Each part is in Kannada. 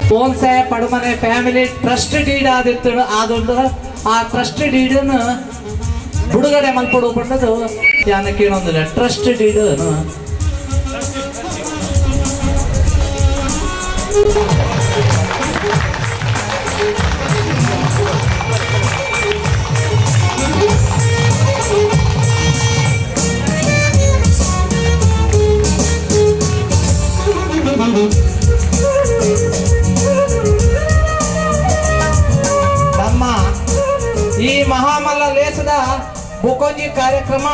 Thonse Padumane family trust deed ಆದಿತ್ತು. ಆದೊಂದು ಆ ಟ್ರಸ್ಟ್ ಡೀಡನ್ನು ಬಿಡುಗಡೆ ಮಲ್ಪಡು ಬಂದದು ಯಾನ ಕೇಳೊಂದಿಲ್ಲ. ಟ್ರಸ್ಟ್ ಡೀಡ್ ಈ ಮಹಾಮಲ್ಲ ಲೇಸದ ಬುಕೊಂಜಿ ಕಾರ್ಯಕ್ರಮ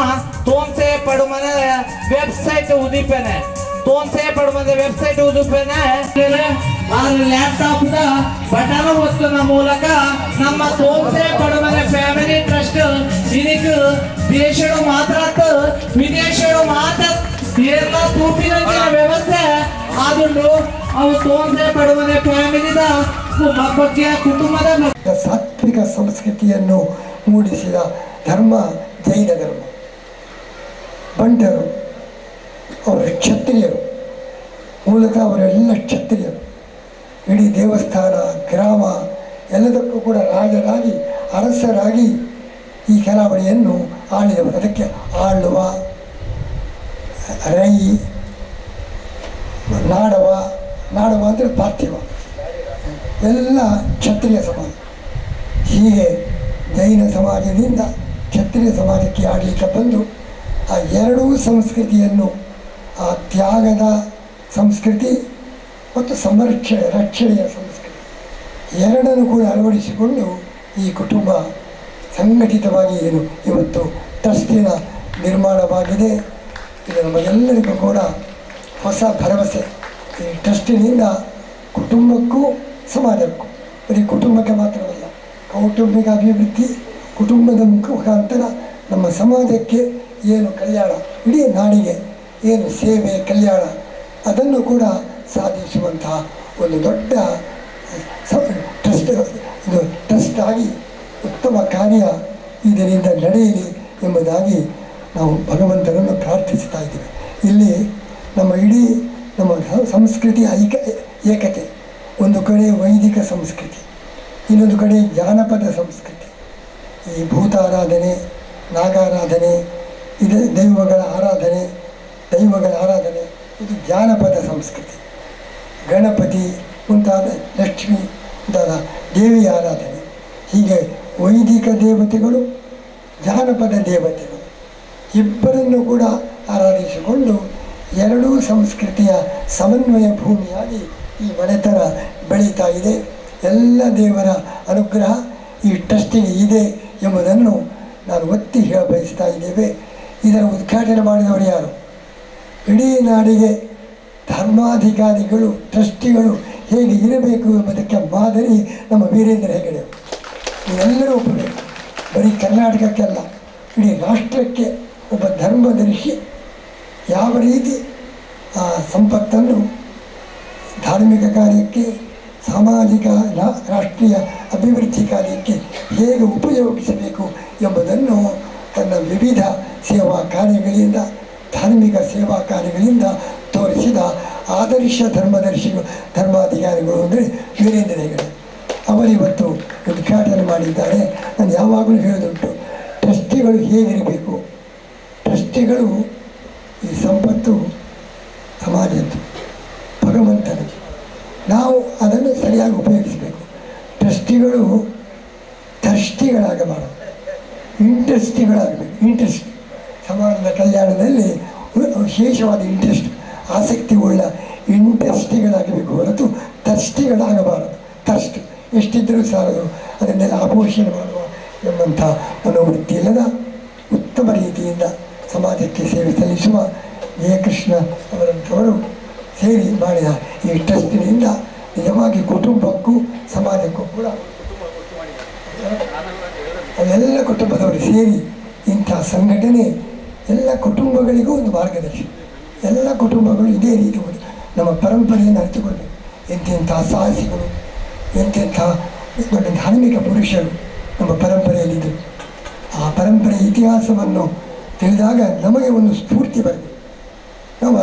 ತೋನ್ಸೆ ಪಡುಮನೆ ವೆಬ್ಸೈಟ್ ಉದೀಪೇನೆ. ತೋನ್ಸೆ ಪಡುಮನೆ ವೆಬ್ಸೈಟ್ ಉದೀಪೇನೆ. ಲ್ಯಾಪ್ಟಾಪ್ ದ ಬಟನ್ ಒತ್ತುನ ಮೂಲಕ ನಮ್ಮ ತೋನ್ಸೆ ಪಡುಮನೆ ಫ್ಯಾಮಿಲಿ ಟ್ರಸ್ಟ್ ಇದಕ್ಕೆ ದೇಶಗಳು ಮಾತ್ರ ವಿದೇಶಗಳು ಮಾತ್ರ ಎಲ್ಲ ತೂಪಿನ ವ್ಯವಸ್ಥೆ ಆದುಂಡು. ಅವು ತೋನ್ಸೆ ಪಡುಮನೆ ಫ್ಯಾಮಿಲಿದ ಬಗ್ಗೆ ಕುಟುಂಬದ ಸಾತ್ವಿಕ ಸಂಸ್ಕೃತಿಯನ್ನು ಮೂಡಿಸಿದ ಧರ್ಮ ಜೈನ ಧರ್ಮ. ಬಂಟರು ಅವರು ಕ್ಷತ್ರಿಯರು, ಮೂಲತಃ ಅವರೆಲ್ಲ ಕ್ಷತ್ರಿಯರು. ಇಡೀ ದೇವಸ್ಥಾನ ಗ್ರಾಮ ಎಲ್ಲದಕ್ಕೂ ಕೂಡ ರಾಜರಾಗಿ ಅರಸರಾಗಿ ಈ ಕರಾವಳಿಯನ್ನು ಆಳಿದವರು. ಅದಕ್ಕೆ ಆಳುವ, ರೈ, ನಾಡವ ಅಂದರೆ ಪಾರ್ಥಿವ, ಎಲ್ಲ ಕ್ಷತ್ರಿಯ ಸಮಾಜ. ಹೀಗೆ ಜೈನ ಸಮಾಜದಿಂದ ಕ್ಷತ್ರಿಯ ಸಮಾಜಕ್ಕೆ ಆಡಳಿತ ಬಂದು ಆ ಎರಡೂ ಸಂಸ್ಕೃತಿಯನ್ನು, ಆ ತ್ಯಾಗದ ಸಂಸ್ಕೃತಿ ಮತ್ತು ರಕ್ಷಣೆಯ ಸಂಸ್ಕೃತಿ ಎರಡನ್ನು ಕೂಡ ಅಳವಡಿಸಿಕೊಂಡು ಈ ಕುಟುಂಬ ಸಂಘಟಿತವಾಗಿ ಏನು ಇವತ್ತು ಟ್ರಸ್ಟಿನ ನಿರ್ಮಾಣವಾಗಿದೆ. ಇದು ನಮಗೆಲ್ಲರಿಗೂ ಕೂಡ ಹೊಸ ಭರವಸೆ. ಈ ಟ್ರಸ್ಟಿನಿಂದ ಕುಟುಂಬಕ್ಕೂ ಸಮಾಜಕ್ಕೂ, ಬರೀ ಕುಟುಂಬಕ್ಕೆ ಮಾತ್ರವಲ್ಲ, ಕೌಟುಂಬಿಕ ಅಭಿವೃದ್ಧಿ, ಕುಟುಂಬದ ಮುಖಾಂತರ ನಮ್ಮ ಸಮಾಜಕ್ಕೆ ಏನು ಕಲ್ಯಾಣ, ಇಡೀ ನಾಡಿಗೆ ಏನು ಸೇವೆ ಕಲ್ಯಾಣ, ಅದನ್ನು ಕೂಡ ಸಾಧಿಸುವಂತಹ ಒಂದು ದೊಡ್ಡ ಟ್ರಸ್ಟ್ ಆಗಿ ಉತ್ತಮ ಕಾರ್ಯ ಇದರಿಂದ ನಡೆಯಲಿ ಎಂಬುದಾಗಿ ನಾವು ಭಗವಂತನನ್ನು ಪ್ರಾರ್ಥಿಸ್ತಾ ಇದ್ದೀವಿ. ಇಲ್ಲಿ ನಮ್ಮ ಇಡೀ ನಮ್ಮ ಸಂಸ್ಕೃತಿ ಏಕತೆ. ಒಂದು ಕಡೆ ವೈದಿಕ ಸಂಸ್ಕೃತಿ, ಇನ್ನೊಂದು ಕಡೆ ಜಾನಪದ ಸಂಸ್ಕೃತಿ. ಈ ಭೂತಾರಾಧನೆ, ನಾಗಾರಾಧನೆ, ಇದು ದೈವಗಳ ಆರಾಧನೆ ಇದು ಜಾನಪದ ಸಂಸ್ಕೃತಿ. ಗಣಪತಿ ಮುಂತಾದ ಲಕ್ಷ್ಮಿ ಮುಂತಾದ ದೇವಿ ಆರಾಧನೆ, ಹೀಗೆ ವೈದಿಕ ದೇವತೆಗಳು, ಜಾನಪದ ದೇವತೆಗಳು ಇಬ್ಬರನ್ನು ಕೂಡ ಆರಾಧಿಸಿಕೊಂಡು ಎರಡೂ ಸಂಸ್ಕೃತಿಯ ಸಮನ್ವಯ ಭೂಮಿಯಾಗಿ ಈ ಮನೆತನ ಬೆಳೀತಾ ಇದೆ. ಎಲ್ಲ ದೇವರ ಅನುಗ್ರಹ ಈ ಟ್ರಸ್ಟಿಗೆ ಇದೆ ಎಂಬುದನ್ನು ನಾನು ಒತ್ತಿ ಹೇಳ ಬಯಸ್ತಾ ಇದ್ದೇವೆ. ಇದರ ಉದ್ಘಾಟನೆ ಮಾಡಿದವರು ಯಾರು? ಇಡೀ ನಾಡಿಗೆ ಧರ್ಮಾಧಿಕಾರಿಗಳು, ಟ್ರಸ್ಟಿಗಳು ಹೇಗೆ ಇರಬೇಕು ಎಂಬುದಕ್ಕೆ ಮಾದರಿ ನಮ್ಮ ವೀರೇಂದ್ರ ಹೆಗಡೆ. ನೀವೆಲ್ಲರೂ ಒಪ್ಪಬೇಕು. ಬರೀ ಕರ್ನಾಟಕಕ್ಕೆಲ್ಲ, ಇಡೀ ರಾಷ್ಟ್ರಕ್ಕೆ ಒಬ್ಬ ಧರ್ಮದರ್ಶಿ ಯಾವ ರೀತಿ ಆ ಸಂಪತ್ತನ್ನು ಧಾರ್ಮಿಕ ಕಾರ್ಯಕ್ಕೆ, ಸಾಮಾಜಿಕ ರಾಷ್ಟ್ರೀಯ ಅಭಿವೃದ್ಧಿ ಕಾರ್ಯಕ್ಕೆ ಹೇಗೆ ಉಪಯೋಗಿಸಬೇಕು ಎಂಬುದನ್ನು ತನ್ನ ವಿವಿಧ ಸೇವಾ ಕಾರ್ಯಗಳಿಂದ, ಧಾರ್ಮಿಕ ಸೇವಾ ಕಾರ್ಯಗಳಿಂದ ತೋರಿಸಿದ ಆದರ್ಶ ಧರ್ಮಾಧಿಕಾರಿಗಳು ಅಂದರೆ ವೀರೇಂದ್ರ ಹೆಗಡೆ. ಅವರಿವತ್ತು ಉದ್ಘಾಟನೆ ಮಾಡಿದ್ದಾರೆ. ನಾನು ಯಾವಾಗಲೂ ಹೇಳೋದುಂಟು, ಟ್ರಸ್ಟಿಗಳು ಹೇಗಿರಬೇಕು. ಟ್ರಸ್ಟಿಗಳು ಈ ಸಂಪತ್ತು ಸಮಾಜದ್ದು, ಭಗವಂತನದು. ನಾವು ಅದನ್ನು ಸರಿಯಾಗಿ ಉಪಯೋಗಿಸಬೇಕು. ಟ್ರಸ್ಟಿಗಳು ಥರ್ಸ್ಟಿಗಳಾಗಬಾರದು, ಇಂಟ್ರೆಸ್ಟಿಗಳಾಗಬೇಕು. ಇಂಟ್ರೆಸ್ಟ್, ಸಮಾಜದ ಕಲ್ಯಾಣದಲ್ಲಿ ವಿಶೇಷವಾದ ಇಂಟ್ರೆಸ್ಟ್, ಆಸಕ್ತಿ ಉಳ್ಳ ಇಂಟ್ರೆಸ್ಟಿಗಳಾಗಬೇಕು ಹೊರತು ಥರ್ಸ್ಟಿಗಳಾಗಬಾರದು. ಥರ್ಸ್ಟ್ ಎಷ್ಟಿದ್ದರೂ ಸಾಲದು, ಅದನ್ನೆಲ್ಲ ಆಪೋಷಣೆ ಮಾಡುವ ಎಂಬಂಥ ಮನೋವೃತ್ತಿಯಿಲ್ಲದ ಉತ್ತಮ ರೀತಿಯಿಂದ ಸಮಾಜಕ್ಕೆ ಸೇವೆ ಸಲ್ಲಿಸುವ ಜಯಕೃಷ್ಣ ಅವರಂಥವರು ಸೇರಿ ಮಾಡಿದ ಈ ಟ್ರಸ್ಟಿನಿಂದ ನಿಜವಾಗಿ ಕುಟುಂಬಕ್ಕೂ ಸಮಾಜಕ್ಕೂ ಕೂಡ ಎಲ್ಲ ಕುಟುಂಬದವರು ಸೇರಿ ಇಂಥ ಸಂಘಟನೆ ಎಲ್ಲ ಕುಟುಂಬಗಳಿಗೂ ಒಂದು ಮಾರ್ಗದರ್ಶನ. ಎಲ್ಲ ಕುಟುಂಬಗಳು ಇದೇ ರೀತಿ ನಮ್ಮ ಪರಂಪರೆಯನ್ನು ಅರಿತುಕೊಂಡು ಎಂತೆಂಥ ಸಾಹಸಿಗಳು, ಎಂತೆಂಥ ದೊಡ್ಡ ಧಾರ್ಮಿಕ ಪುರುಷರು ನಮ್ಮ ಪರಂಪರೆಯಲ್ಲಿದ್ದರು. ಆ ಪರಂಪರೆಯ ಇತಿಹಾಸವನ್ನು ತಿಳಿದಾಗ ನಮಗೆ ಒಂದು ಸ್ಫೂರ್ತಿ ಬರಬೇಕು. ನಾವು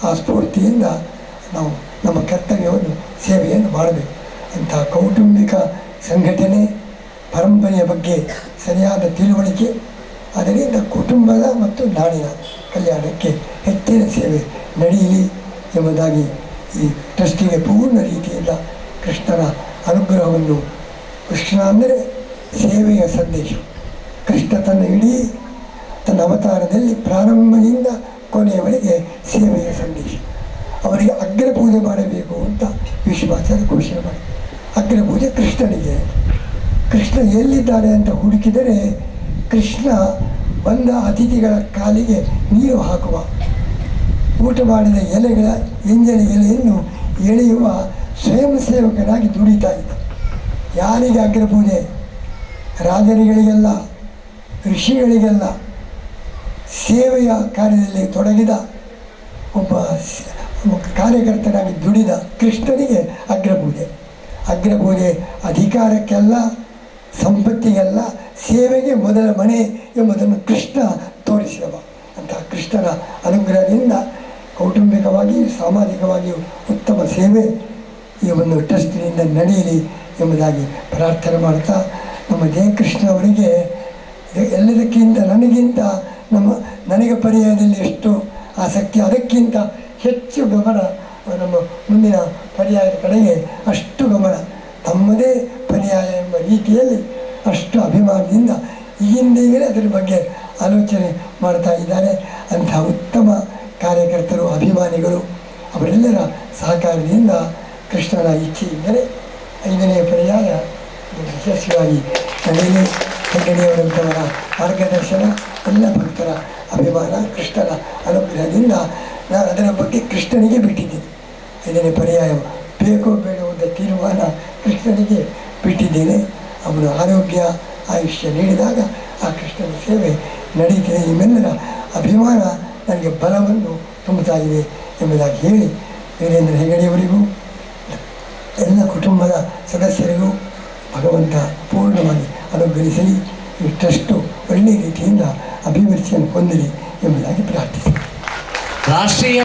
ಆ ಸ್ಫೂರ್ತಿಯಿಂದ ನಾವು ನಮ್ಮ ಕರ್ತವ್ಯವನ್ನು ಸೇವೆಯನ್ನು ಮಾಡಬೇಕು. ಅಂಥ ಕೌಟುಂಬಿಕ ಸಂಘಟನೆ, ಪರಂಪರೆಯ ಬಗ್ಗೆ ಸರಿಯಾದ ತಿಳುವಳಿಕೆ, ಅದರಿಂದ ಕುಟುಂಬದ ಮತ್ತು ನಾಡಿನ ಕಲ್ಯಾಣಕ್ಕೆ ಹೆಚ್ಚಿನ ಸೇವೆ ನಡೆಯಲಿ ಎಂಬುದಾಗಿ ಈ ಟ್ರಸ್ಟಿಗೆ ಪೂರ್ಣ ರೀತಿಯಿಂದ ಕೃಷ್ಣನ ಅನುಗ್ರಹವನ್ನು, ಕೃಷ್ಣ ಅಂದರೆ ಸೇವೆಯ ಸಂದೇಶ. ಕೃಷ್ಣ ತನ್ನ ಅವತಾರದಲ್ಲಿ ಪ್ರಾರಂಭದಿಂದ ಕೊನೆಯವರೆಗೆ ಸೇವೆಯ ಸಂದೇಶ. ಅವರಿಗೆ ಅಗ್ರಪೂಜೆ ಮಾಡಬೇಕು ಅಂತ ವಿಶ್ವಾಚಾರ್ಯ ಘೋಷಣೆ ಮಾಡಿ, ಅಗ್ರಪೂಜೆ ಕೃಷ್ಣನಿಗೆ. ಕೃಷ್ಣ ಎಲ್ಲಿದ್ದಾರೆ ಅಂತ ಹುಡುಕಿದರೆ ಕೃಷ್ಣ ಬಂದ ಅತಿಥಿಗಳ ಕಾಲಿಗೆ ನೀರು ಹಾಕುವ, ಊಟ ಮಾಡಿದ ಎಂಜಲ ಎಲೆಯನ್ನು ಎಳೆಯುವ ಸ್ವಯಂ ಸೇವಕನಾಗಿ ದುಡಿತಾ ಇದ್ದ. ಯಾರಿಗೆ ಅಗ್ರಪೂಜೆ? ರಾಜರುಗಳಿಗೆಲ್ಲ, ಋಷಿಗಳಿಗೆಲ್ಲ. ಸೇವೆಯ ಕಾರ್ಯದಲ್ಲಿ ತೊಡಗಿದ ಒಬ್ಬ ಕಾರ್ಯಕರ್ತನಾಗಿ ದುಡಿದ ಕೃಷ್ಣನಿಗೆ ಅಗ್ರಪೂಜೆ. ಅಗ್ರಪೂಜೆ ಅಧಿಕಾರಕ್ಕೆಲ್ಲ, ಸಂಪತ್ತಿಗೆಲ್ಲ, ಸೇವೆಗೆ ಮೊದಲ ಮನೆ ಎಂಬುದನ್ನು ಕೃಷ್ಣ ತೋರಿಸಿದವ. ಅಂತಹ ಕೃಷ್ಣನ ಅನುಗ್ರಹದಿಂದ ಕೌಟುಂಬಿಕವಾಗಿಯೂ ಸಾಮಾಜಿಕವಾಗಿಯೂ ಉತ್ತಮ ಸೇವೆ ಈ ಒಂದು ಟ್ರಸ್ಟಿನಿಂದ ನಡೆಯಲಿ ಎಂಬುದಾಗಿ ಪ್ರಾರ್ಥನೆ ಮಾಡ್ತಾ, ನಮ್ಮ ಜಯಕೃಷ್ಣ ಅವರಿಗೆ ಎಲ್ಲದಕ್ಕಿಂತ ನನಗಿಂತ ನನಗೆ ಪರ್ಯಾಯದಲ್ಲಿ ಎಷ್ಟು ಆಸಕ್ತಿ, ಅದಕ್ಕಿಂತ ಹೆಚ್ಚು ಗಮನ ನಮ್ಮ ಮುಂದಿನ ಪರ್ಯಾಯದ ಕಡೆಗೆ ಅಷ್ಟು ಗಮನ, ತಮ್ಮದೇ ಪರ್ಯಾಯ ಎಂಬ ರೀತಿಯಲ್ಲಿ ಅಷ್ಟು ಅಭಿಮಾನದಿಂದ ಈಗಿಂದೀಗಲೇ ಅದರ ಬಗ್ಗೆ ಆಲೋಚನೆ ಮಾಡ್ತಾ ಇದ್ದಾರೆ. ಅಂಥ ಉತ್ತಮ ಕಾರ್ಯಕರ್ತರು, ಅಭಿಮಾನಿಗಳು, ಅವರೆಲ್ಲರ ಸಹಕಾರದಿಂದ ಕೃಷ್ಣನ ಇಚ್ಛೆಯಿಂದಲೇ 5ನೇ ಪರ್ಯಾಯ ಯಶಸ್ವಿಯಾಗಿ ನಡೆಯಲಿ. ಹೆಗ್ಗಡೆಯವರಂಥವರ ಮಾರ್ಗದರ್ಶನ, ಎಲ್ಲ ಭಕ್ತರ ಅಭಿಮಾನ, ಕೃಷ್ಣನ ಅನುಗ್ರಹದಿಂದ ನಾನು ಅದರ ಬಗ್ಗೆ ಕೃಷ್ಣನಿಗೆ ಬಿಟ್ಟಿದ್ದೇನೆ. 5ನೇ ಪರ್ಯಾಯ ಬೇಕೋ ಬೇಡೋ ಅಂತ ತೀರ್ಮಾನ ಕೃಷ್ಣನಿಗೆ ಬಿಟ್ಟಿದ್ದೇನೆ. ಅವನು ಆರೋಗ್ಯ ಆಯುಷ್ಯ ನೀಡಿದಾಗ ಆ ಕೃಷ್ಣನ ಸೇವೆ ನಡೀತಿದೆ. ನಿಮ್ಮೆಲ್ಲರ ಅಭಿಮಾನ ನನಗೆ ಬಲವನ್ನು ತುಂಬುತ್ತಾ ಇದೆ ಎಂಬುದಾಗಿ ಹೇಳಿ, ವೀರೇಂದ್ರ ಹೆಗಡೆಯವರಿಗೂ ಎಲ್ಲ ಕುಟುಂಬದ ಸದಸ್ಯರಿಗೂ ಭಗವಂತ ಪೂರ್ಣವಾಗಿ ಅನುಗ್ರಹಿಸಲಿ. ಈ ಟ್ರಸ್ಟು ಒಳ್ಳೆಯ ರೀತಿಯಿಂದ ಅಭಿವೃದ್ಧಿಯನ್ನು ಹೊಂದಲಿ ಎಂಬುದಾಗಿ ಪ್ರಾರ್ಥಿಸಿ. ರಾಷ್ಟ್ರೀಯ